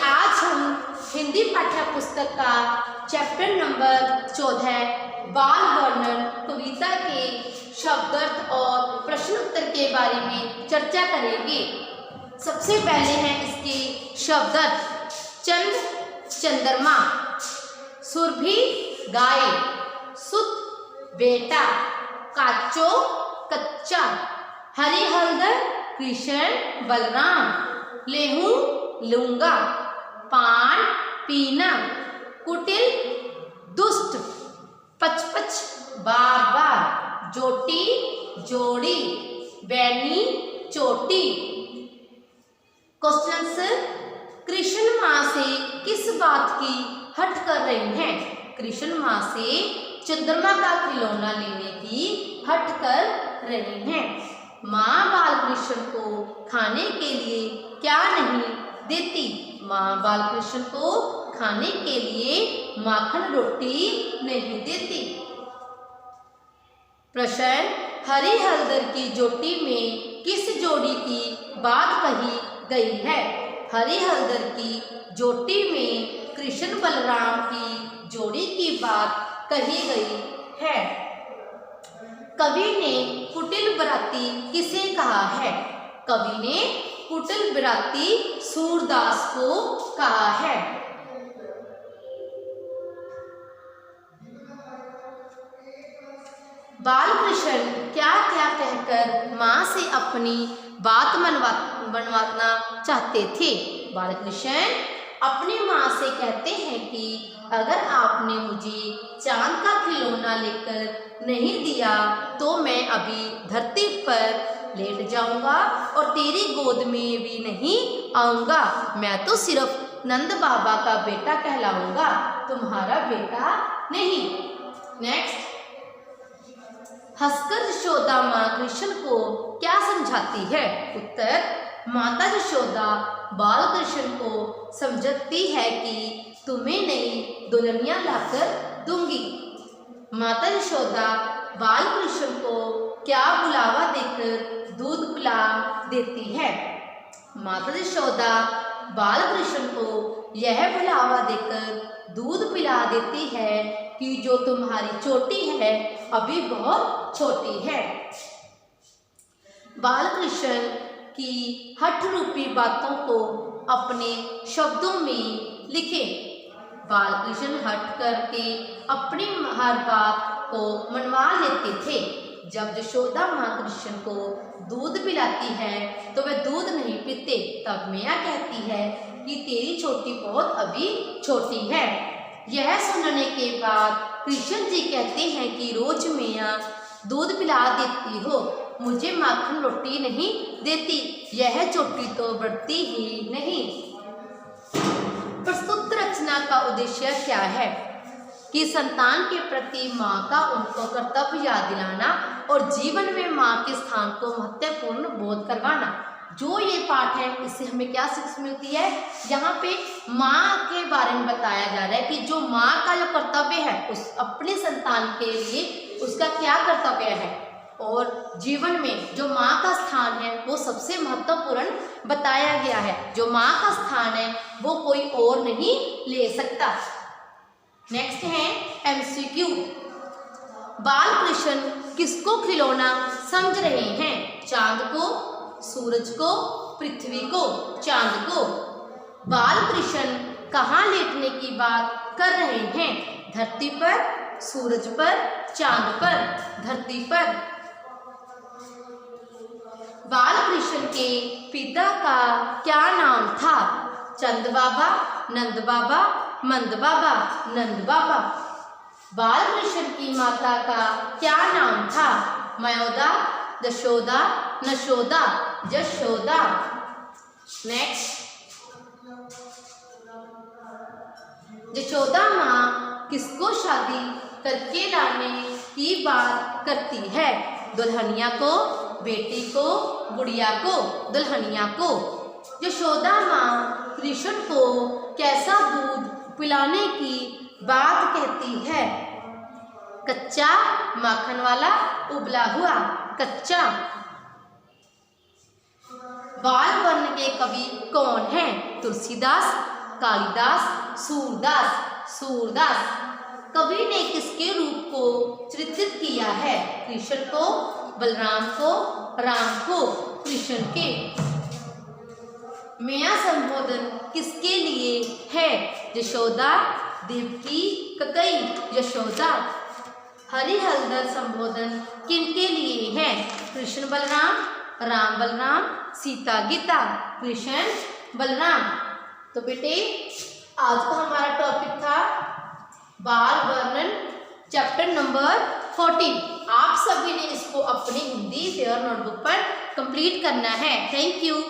आज हम हिंदी पाठ्य पुस्तक का चैप्टर नंबर 14 बाल वर्णन कविता के शब्दार्थ और प्रश्न उत्तर के बारे में चर्चा करेंगे। सबसे पहले हैं इसके शब्दार्थ। चंद चंद्रमा, सुरभि गाय, सुत बेटा, काचो कच्चा, हरी हल्दर कृष्ण बलराम, लेहू लूंगा, पान पीना, कुटिल दुष्ट, पचपच बार बार, जोटी जोड़ी, बैनी चोटी। Question answer. कृष्ण माँ से किस बात की हट कर रही हैं? कृष्ण माँ से चंद्रमा का खिलौना लेने की हट कर रही हैं। माँ बालकृष्ण को खाने के लिए क्या नहीं देती? माँ बालकृष्ण को खाने के लिए माखन रोटी नहीं देती। प्रश्न। हरी हल्दर की जोटी में किस जोड़ी की बात कही गई है? हरी हल्दर की जोटी में कृष्ण बलराम की जोड़ी की बात कही गई है। कवि ने कुटिल बराती किसे कहा है? कवि ने कुटिल बराती सूरदास को कहा है। बालकृष्ण क्या क्या कहकर माँ से अपनी बात मनवाना चाहते थे? बालकृष्ण अपनी माँ से कहते हैं कि अगर आपने मुझे चांद का खिलौना लेकर नहीं दिया तो मैं अभी धरती पर लेट जाऊंगा और तेरी गोद में भी नहीं आऊंगा। मैं तो सिर्फ नंद बाबा का बेटा कहलाऊंगा, तुम्हारा बेटा नहीं। नेक्स्ट। हंसकर यशोदा माँ कृष्ण को क्या समझाती है? उत्तर। माता यशोदा बाल कृष्ण को समझती है कि तुम्हें नई दुल्हनियां लाकर दूंगी। माता यशोदा बाल कृष्ण को क्या बुलावा देकर दूध पिला देती है? माता यशोदा बाल कृष्ण को यह बुलावा देकर दूध पिला देती है कि जो तुम्हारी चोटी है अभी बहुत छोटी है। बालकृष्ण की हठ रूपी बातों को अपने शब्दों में लिखें। बालकृष्ण हट करके अपनी हर बात को मनवा लेते थे। जब यशोदा माँ कृष्ण को दूध पिलाती है तो वह दूध नहीं पीते। तब मैया कहती है कि तेरी चोटी बहुत अभी छोटी है। यह सुनने के बाद कृष्ण जी कहते हैं कि रोज मैया दूध पिला देती हो, मुझे माखन रोटी नहीं देती, यह चोटी तो बढ़ती ही नहीं। प्रस्तुत रचना का उद्देश्य क्या है? कि संतान के प्रति माँ का उनको कर्तव्य याद दिलाना और जीवन में माँ के स्थान को महत्वपूर्ण बोध करवाना। जो ये पाठ है इससे हमें क्या सीख मिलती है? यहाँ पे माँ के बारे में बताया जा रहा है कि जो माँ का जो कर्तव्य है उस अपने संतान के लिए उसका क्या कर्तव्य है और जीवन में जो माँ का स्थान है वो सबसे महत्वपूर्ण बताया गया है। जो माँ का स्थान है वो कोई और नहीं ले सकता। नेक्स्ट है MCQ। बालकृष्ण किसको खिलौना समझ रहे हैं? चांद को, सूरज को, पृथ्वी को? चांद को। बालकृष्ण कहाँ लेटने की बात कर रहे हैं? धरती पर, सूरज पर, चांद पर? धरती पर। बालकृष्ण के पिता का क्या नाम था? चंद बाबा, नंद बाबा, मंद बाबा? नंद बाबा। बालकृष्ण की माता का क्या नाम था? मयोदा, यशोदा, नशोदा, यशोदा? नेक्स्ट। यशोदा माँ किसको शादी करके लाने की बात करती है? दुल्हनिया को, बेटी को, गुड़िया को? दुल्हनिया को। यशोदा माँ कृष्ण को कैसा दूध पिलाने की बात कहती है? कच्चा, माखन वाला, उबला हुआ? कच्चा। बाल वर्ण के कवि कौन हैं? तुलसीदास, कालिदास, सूरदास। सूरदास। कवि ने किसके रूप को चित्रित किया है? कृष्ण को, बलराम को, राम को, कृष्ण के। मैं संबोधन किसके लिए है? यशोदा, देवकी, ककई। यशोदा। हरिहरदल संबोधन किनके लिए है? कृष्ण बलराम, राम बलराम, सीता गीता। कृष्ण बलराम। तो बेटे आज का हमारा टॉपिक था बाल वर्णन, चैप्टर नंबर 14। आप सभी ने इसको अपनी हिंदी फेयर नोटबुक पर कंप्लीट करना है। Thank you.